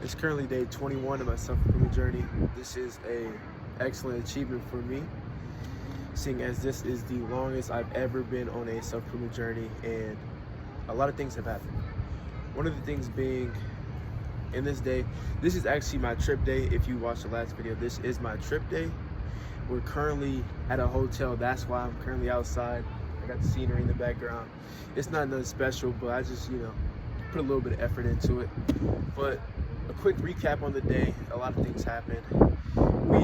It's currently day 21 of my self-improvement journey. This is a excellent achievement for me, seeing as this is the longest I've ever been on a self-improvement journey, and a lot of things have happened. One of the things being, in this day, this is actually my trip day. If you watched the last video, this is my trip day. We're currently at a hotel. That's why I'm currently outside. I got the scenery in the background. It's not nothing special, but I just, put a little bit of effort into it. But a quick recap on the day. A lot of things happened. We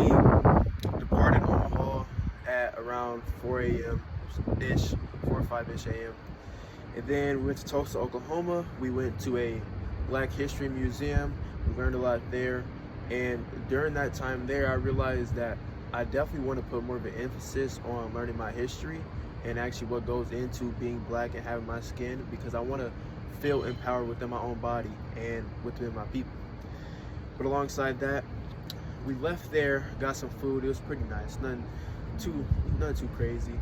departed Omaha at around 4 a.m.-ish, 4 or 5-ish a.m. And then we went to Tulsa, Oklahoma. We went to a Black History Museum. We learned a lot there. And during that time there, I realized that I definitely want to put more of an emphasis on learning my history and actually what goes into being black and having my skin, because I want to feel empowered within my own body and within my people. But alongside that, we left there, got some food. It was pretty nice, nothing too crazy.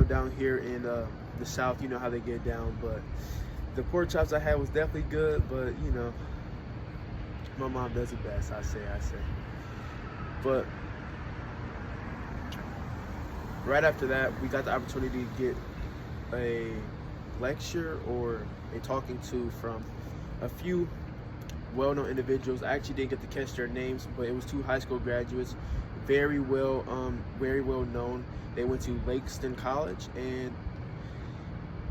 Down here in the South, you know how they get down. But the pork chops I had was definitely good, but my mom does it best, I say. But right after that, we got the opportunity to get a lecture or a talking to from a few well-known individuals. I actually didn't get to catch their names, but it was two high school graduates, very well known. They went to Langston College and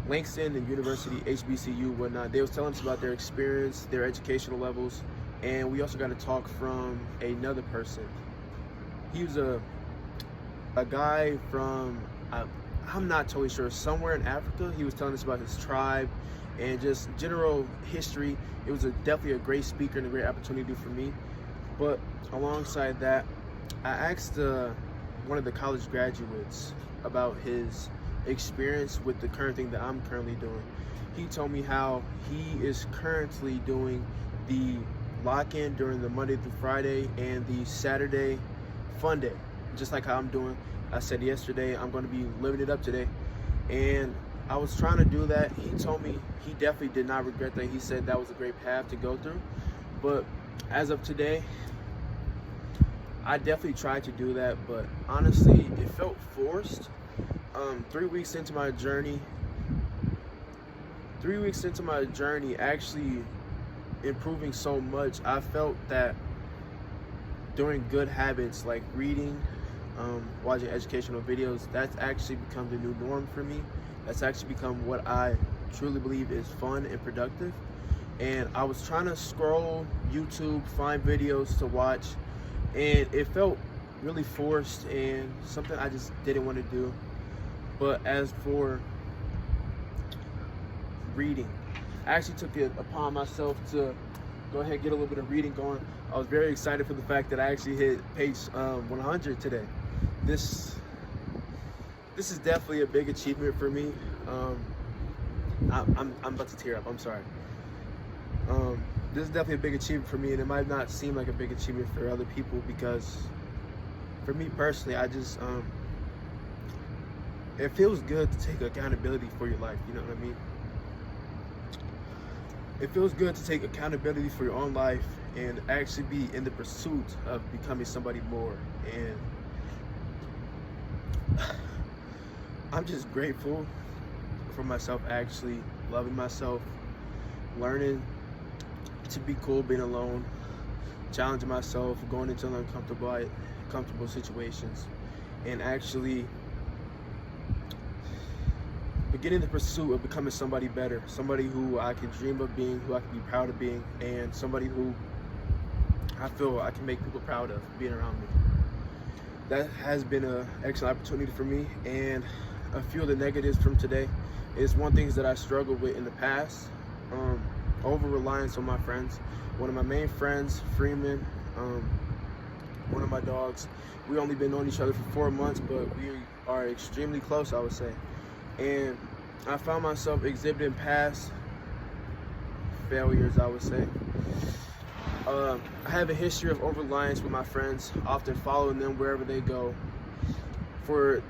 Langston and University, HBCU, whatnot. They was telling us about their experience, their educational levels, and we also got to talk from another person. He was a guy from, I'm not totally sure, somewhere in Africa. He was telling us about his tribe and just general history. It was definitely a great speaker and a great opportunity for me. But alongside that, I asked one of the college graduates about his experience with the current thing that I'm currently doing. He told me how he is currently doing the lock-in during the Monday through Friday and the Saturday fun day, just like how I'm doing. I said yesterday I'm going to be living it up today, and I was trying to do that. He told me he definitely did not regret that. He said that was a great path to go through. But as of today, I definitely tried to do that, but honestly, it felt forced. 3 weeks into my journey, actually improving so much, I felt that doing good habits like reading, watching educational videos, that's actually become the new norm for me. That's actually become what I truly believe is fun and productive. And I was trying to scroll YouTube, find videos to watch, and it felt really forced and something I just didn't want to do. But as for reading, I actually took it upon myself to go ahead and get a little bit of reading going. I was very excited for the fact that I actually hit page 100 today. This is definitely a big achievement for me. I'm about to tear up. I'm sorry. This is definitely a big achievement for me, and it might not seem like a big achievement for other people, because for me personally, I just it feels good to take accountability for your life. You know what I mean? It feels good to take accountability for your own life and actually be in the pursuit of becoming somebody more. And I'm just grateful for myself actually loving myself, learning to be cool being alone, challenging myself, going into uncomfortable situations, and actually beginning the pursuit of becoming somebody better, somebody who I can dream of being, who I can be proud of being, and somebody who I feel I can make people proud of being around me. That has been an excellent opportunity for me. And a few of the negatives from today is one thing that I struggled with in the past, over-reliance on my friends. One of my main friends, Freeman, one of my dogs, we only been knowing each other for 4 months, but we are extremely close, I would say. And I found myself exhibiting past failures, I would say. I have a history of over-reliance with my friends, often following them wherever they go. For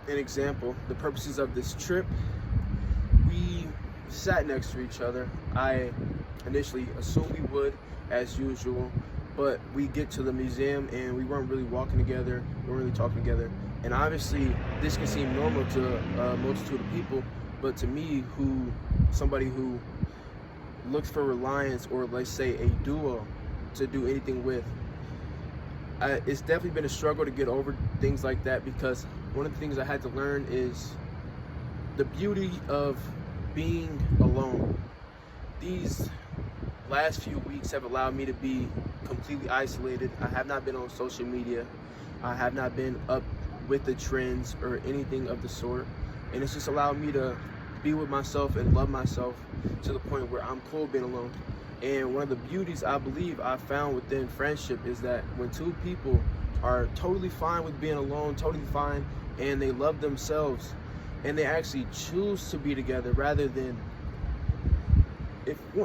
an example, the purposes of this trip, we sat next to each other. I initially assumed we would, as usual. But we get to the museum and we weren't really walking together, we weren't really talking together. And obviously, this can seem normal to a multitude of people, but to me, somebody who looks for reliance, or let's say a duo to do anything with, it's definitely been a struggle to get over things like that, because one of the things I had to learn is the beauty of being alone. These last few weeks have allowed me to be completely isolated. I have not been on social media. I have not been up with the trends or anything of the sort. And it's just allowed me to be with myself and love myself to the point where I'm cool being alone. And one of the beauties I believe I found within friendship is that when two people are totally fine with being alone, totally fine, and they love themselves, and they actually choose to be together rather than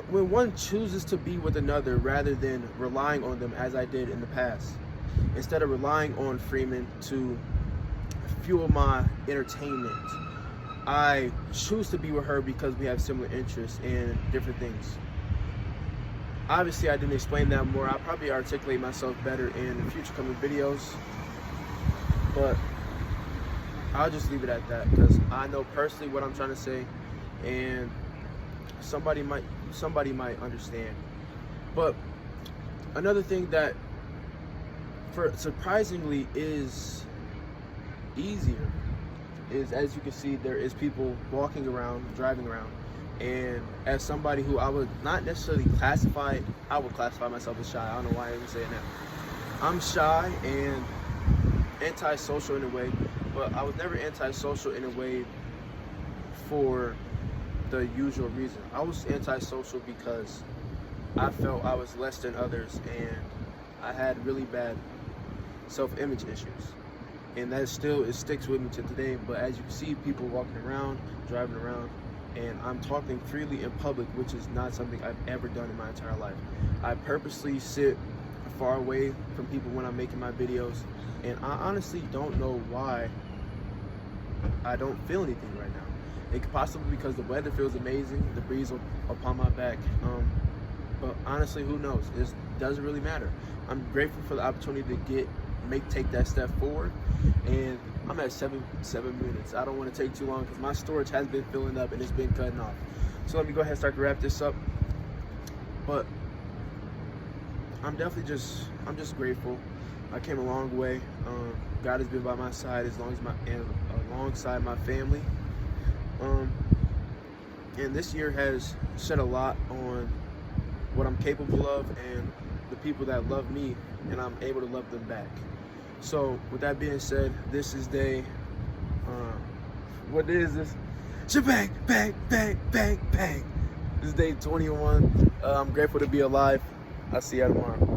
when one chooses to be with another rather than relying on them, as I did in the past. Instead of relying on Freeman to fuel my entertainment, I choose to be with her because we have similar interests and different things. Obviously, I didn't explain that more. I'll probably articulate myself better in future coming videos, but I'll just leave it at that because I know personally what I'm trying to say, and somebody might understand. But another thing that surprisingly is easier is, as you can see, there is people walking around, driving around, and as somebody who I would not necessarily classify, I would classify myself as shy. I don't know why I'm even saying that. I'm shy and antisocial in a way, but I was never antisocial in a way for the usual reason. I was antisocial because I felt I was less than others, and I had really bad self-image issues, and that it sticks with me to today. But as you can see, people walking around, driving around, and I'm talking freely in public, which is not something I've ever done in my entire life. I purposely sit far away from people when I'm making my videos, and I honestly don't know why I don't feel anything right now. It could possibly be because the weather feels amazing, the breeze upon my back, but honestly, who knows? It doesn't really matter. I'm grateful for the opportunity to take that step forward, and I'm at 7 minutes. I don't want to take too long because my storage has been filling up and it's been cutting off. So let me go ahead and start to wrap this up. But I'm just grateful. I came a long way. God has been by my side alongside my family. And this year has shed a lot on what I'm capable of and the people that love me, and I'm able to love them back. So with that being said, this is what day is this? Shabang, bang, bang, bang, bang. This is day 21. I'm grateful to be alive. I'll see you tomorrow.